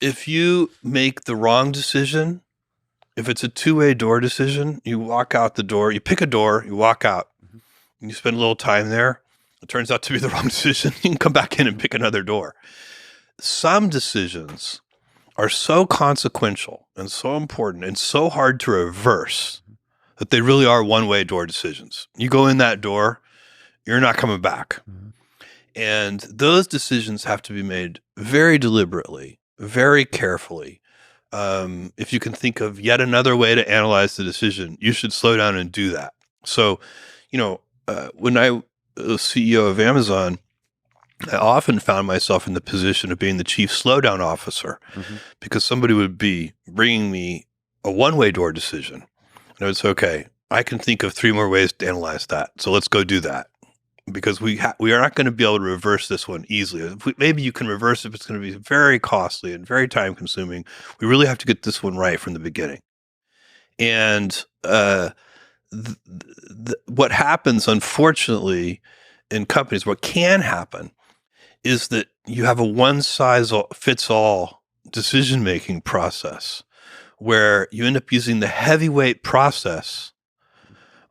If you make the wrong decision, if it's a two-way door decision, you walk out the door, you pick a door, you walk out, and you spend a little time there. It turns out to be the wrong decision. You can come back in and pick another door. Some decisions are so consequential and so important and so hard to reverse that they really are one-way door decisions. You go in that door, you're not coming back. Mhm. And those decisions have to be made very deliberately, very carefully. If you can think of yet another way to analyze the decision, you should slow down and do that. So, when I was CEO of Amazon, I often found myself in the position of being the chief slowdown officer Mhm. because somebody would be bringing me a one-way door decision. And I would say, okay, I can think of 3 more ways to analyze that. So let's go do that because we are not going to be able to reverse this one easily. Maybe you can reverse it, but it's going to be very costly and very time consuming. We really have to get this one right from the beginning. And what happens, unfortunately, in companies, what can happen is that you have a one-size-fits-all decision-making process where you end up using the heavyweight process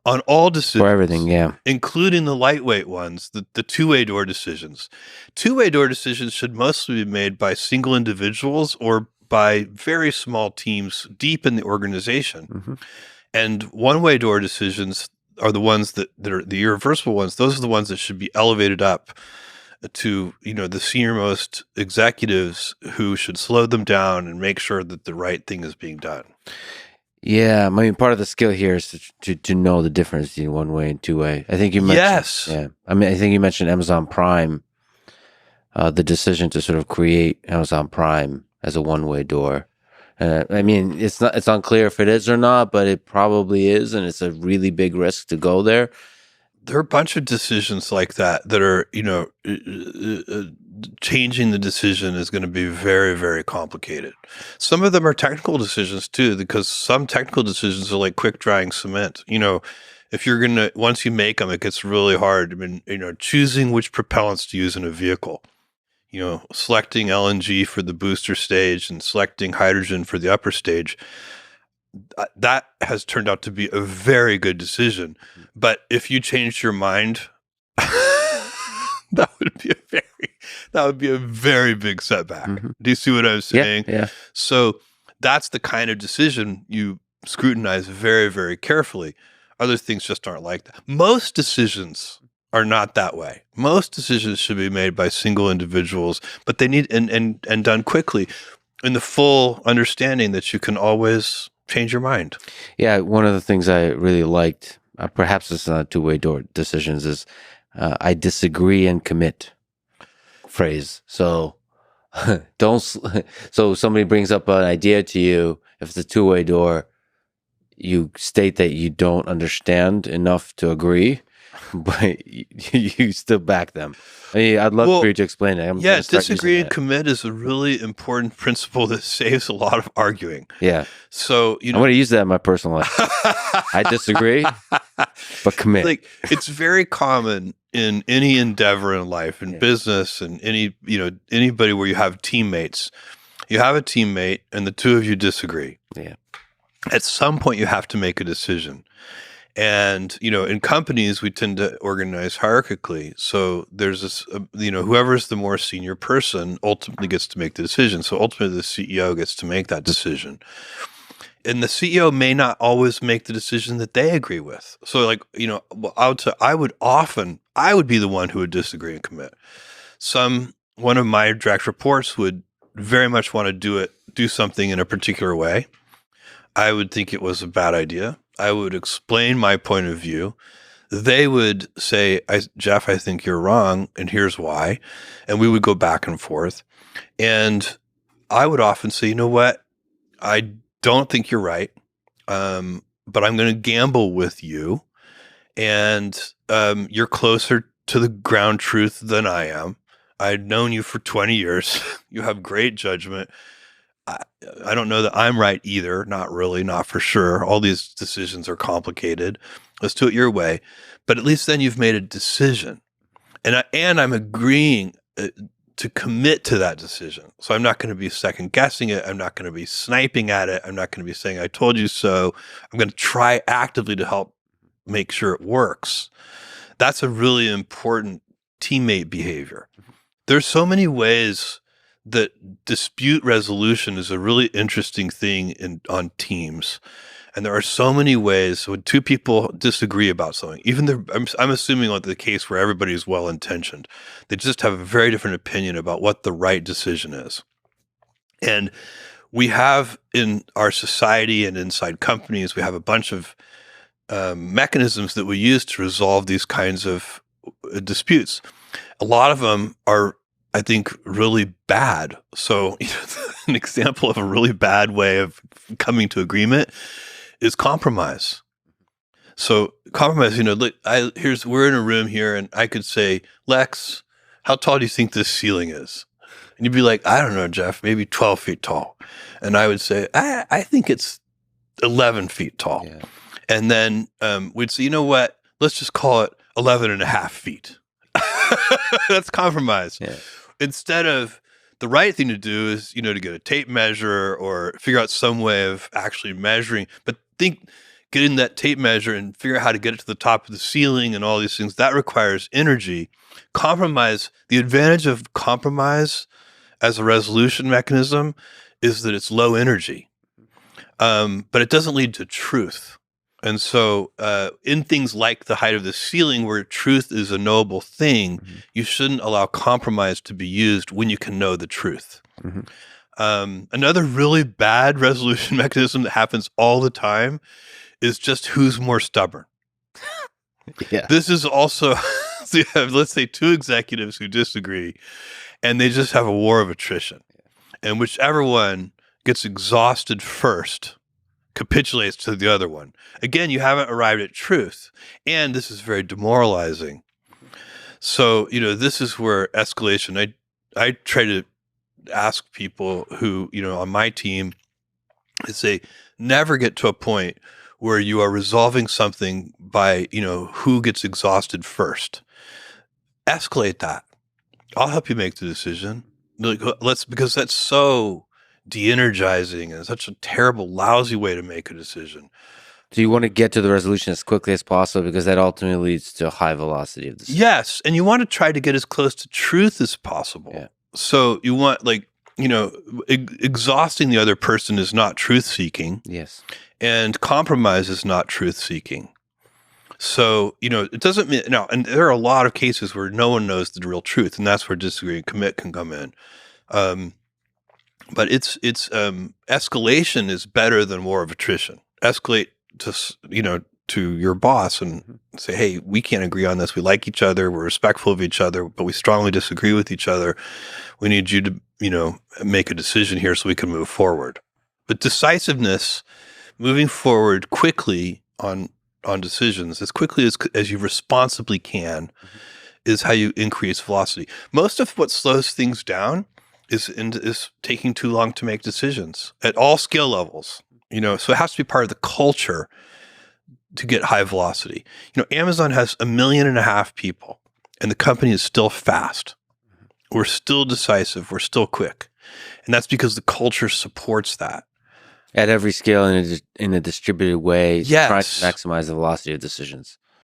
on all decisions. For everything, yeah. Including the lightweight ones, the two-way door decisions. Two-way door decisions should mostly be made by single individuals or by very small teams deep in the organization. Mhm. And one-way door decisions are the ones that are the irreversible ones. Those are the ones that should be elevated up to, the senior-most executives who should slow them down and make sure that the right thing is being done. Yeah, I mean, part of the skill here is to know the difference between one way and two way. I think you mentioned, Yes. yeah. I mean, I think you mentioned Amazon Prime, the decision to sort of create Amazon Prime as a one way door. I mean, it's unclear if it is or not, but it probably is, and it's a really big risk to go there. There are a bunch of decisions like that are, changing the decision is going to be very, very complicated. Some of them are technical decisions too, because some technical decisions are like quick drying cement. If you're going to, once you make them, it gets really hard. I mean, choosing which propellants to use in a vehicle, selecting LNG for the booster stage and selecting hydrogen for the upper stage. That has turned out to be a very good decision. But if you changed your mind, that would be a very big setback. Mhm. Do you see what I'm saying? Yeah. So that's the kind of decision you scrutinize very, very carefully. Other things just aren't like that. Most decisions are not that way. Most decisions should be made by single individuals, but they need and done quickly in the full understanding that you can always change your mind. Yeah, one of the things I really liked, perhaps it's not two-way door decisions, is I disagree and commit phrase. So so somebody brings up an idea to you, if it's a two-way door, you state that you don't understand enough to agree, but you still back them. I mean, I'd love for you to explain it. Yeah, disagree and commit is a really important principle that saves a lot of arguing. Yeah. So, I'm going to use that in my personal life. I disagree, but commit. Like, it's very common in any endeavor in life, in business, and anybody where you have teammates. You have a teammate, and the two of you disagree. Yeah. At some point, you have to make a decision. And, in companies, we tend to organize hierarchically. So there's this, whoever's the more senior person ultimately gets to make the decision. So ultimately, the CEO gets to make that decision. And the CEO may not always make the decision that they agree with. So I would be the one who would disagree and commit. One of my direct reports would very much want to do something in a particular way. I would think it was a bad idea. I would explain my point of view. They would say, Jeff, I think you're wrong, and here's why. And we would go back and forth. And I would often say, you know what? I don't think you're right, but I'm going to gamble with you. And you're closer to the ground truth than I am. I've known you for 20 years. You have great judgment. I don't know that I'm right either. Not really, not for sure. All these decisions are complicated. Let's do it your way. But at least then you've made a decision. And I'm agreeing to commit to that decision. So I'm not going to be second guessing it. I'm not going to be sniping at it. I'm not going to be saying, I told you so. I'm going to try actively to help make sure it works. That's a really important teammate behavior. There's so many ways that dispute resolution is a really interesting thing on teams. And there are so many ways when two people disagree about something, I'm assuming like the case where everybody is well-intentioned, they just have a very different opinion about what the right decision is. And we have in our society and inside companies, we have a bunch of mechanisms that we use to resolve these kinds of disputes. A lot of them are, I think, really bad. So an example of a really bad way of coming to agreement is compromise. So compromise, look, we're in a room here and I could say, Lex, how tall do you think this ceiling is? And you'd be like, I don't know, Jeff, maybe 12 feet tall. And I would say, I think it's 11 feet tall. Yeah. And then we'd say, you know what? Let's just call it 11 and a half feet. That's compromise. Yeah. Instead of the right thing to do is, to get a tape measure or figure out some way of actually measuring, but getting that tape measure and figure out how to get it to the top of the ceiling and all these things, that requires energy. Compromise, the advantage of compromise as a resolution mechanism is that it's low energy, but it doesn't lead to truth. And so in things like the height of the ceiling, where truth is a knowable thing, you shouldn't allow compromise to be used when you can know the truth. Another really bad resolution mechanism that happens all the time is just who's more stubborn. Yeah. This is also, so you have, let's say, two executives who disagree, and they just have a war of attrition. And whichever one gets exhausted first capitulates to the other one. Again, you haven't arrived at truth. And this is very demoralizing. So, this is where escalation, I try to ask people who, on my team, to say, never get to a point where you are resolving something by, who gets exhausted first. Escalate that. I'll help you make the decision. Because that's so de-energizing and such a terrible, lousy way to make a decision. So you want to get to the resolution as quickly as possible because that ultimately leads to a high velocity of decision. Yes, and you want to try to get as close to truth as possible. Yeah. So you want, exhausting the other person is not truth-seeking. Yes. And compromise is not truth-seeking. So, it doesn't mean, and there are a lot of cases where no one knows the real truth, and that's where disagree and commit can come in. But it's escalation is better than war of attrition. Escalate to your boss and say, hey, we can't agree on this. We like each other. We're respectful of each other, but we strongly disagree with each other. We need you to, make a decision here so we can move forward. But decisiveness, moving forward quickly on decisions, as quickly as you responsibly can, is how you increase velocity. Most of what slows things down is taking too long to make decisions at all skill levels. So it has to be part of the culture to get high velocity. Amazon has 1.5 million people, and the company is still fast. We're still decisive. We're still quick, and that's because the culture supports that. At every scale in a distributed way, Yes. trying to maximize the velocity of decisions.